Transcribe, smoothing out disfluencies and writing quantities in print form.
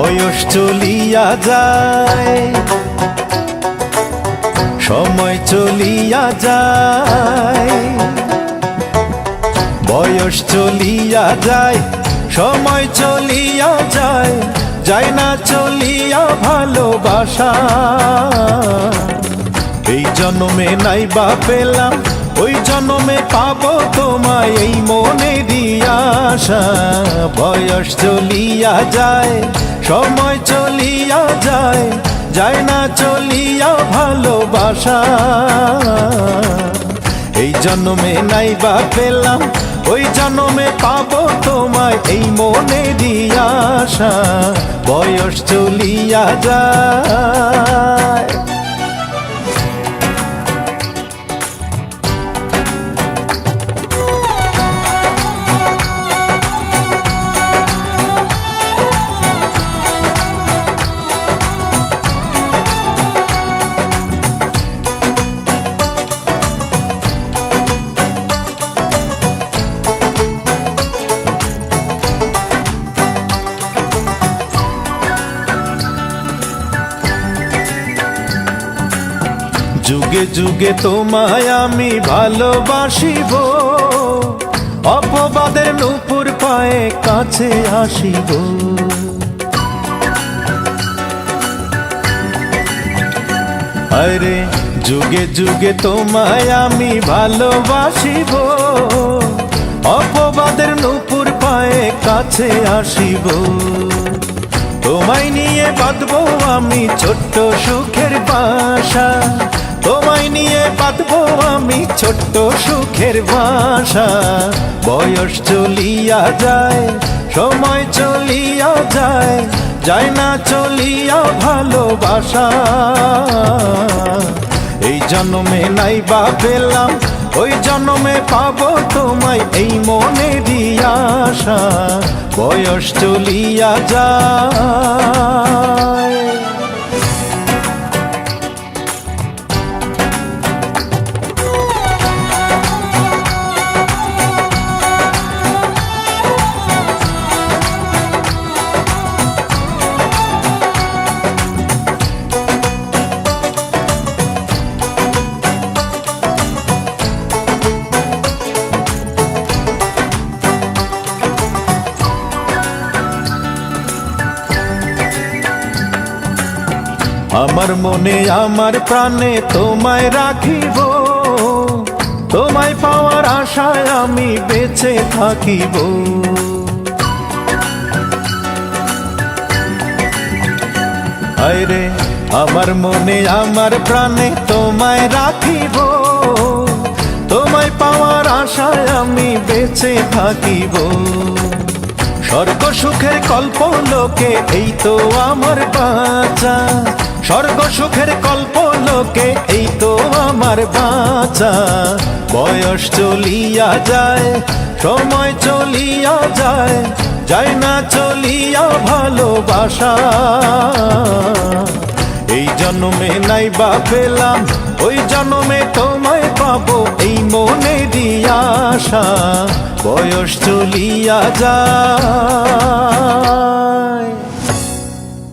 বয়স চলিয়া যায়, সময় চলিয়া যায়। বয়স চলিয়া যায়, সময় চলিয়া যায়, যায় না চলিয়া ভালোবাসা। এই জন্মে নাই বা পেলাম, ওই জন্মে পাবো তোমায়, এই মনেরই আশা। বয়স চলিয়া যায়, সময় চলিয়া যায়, যায় না চলিয়া ভালোবাসা। এই জন্মে নাই বা পেলাম, ওই জন্মে পাবো তোমায়, এই মনেরই আশা। বয়স চলিয়া যায়। যুগে যুগে তোমায় আমি ভালোবাসিব, অপবাদের নূপুর পায়ে কাছে আসিব। আরে যুগে যুগে তোমায় আমি ভালোবাসিব, অপবাদের নূপুর পায়ে কাছে আসিব। তোমায় নিয়ে বাঁধবো আমি ছোট্ট সুখের বাসা, তোমায় নিয়ে বাঁধবো আমি ছোট্ট সুখের বাসা। বয়স চলিয়া যায়, সময় চলিয়া যায়, যায় না চলিয়া ভালোবাসা। এই জন্মে নাই বা পেলাম, ওই জন্মে পাবো তোমায়, এই মনেরই আশা। বয়স চলিয়া যায়। আমার মনে আমার প্রাণে তোমায় রাখিব, তোমায় পাওয়ার আশায় আমি বেঁচে থাকিব। আরে আমার মনে আমার প্রাণে তোমায় রাখিব, তোমায় পাওয়ার আশায় আমি বেঁচে থাকিব। স্বর্গ সুখের কল্প লোকে এই তো আমার বাঁচা, স্বর্গ সুখের কল্প লোকে এই তো আমার বাঁচা। বয়স চলিয়া যায়, সময় চলিয়া যায়, যায় না চলিয়া ভালোবাসা। এই জন্মে নাই বা পেলাম, ওই জন্মে তোমায় পাবো, এই মনেরই আশা। বয়স চলিয়া যায়।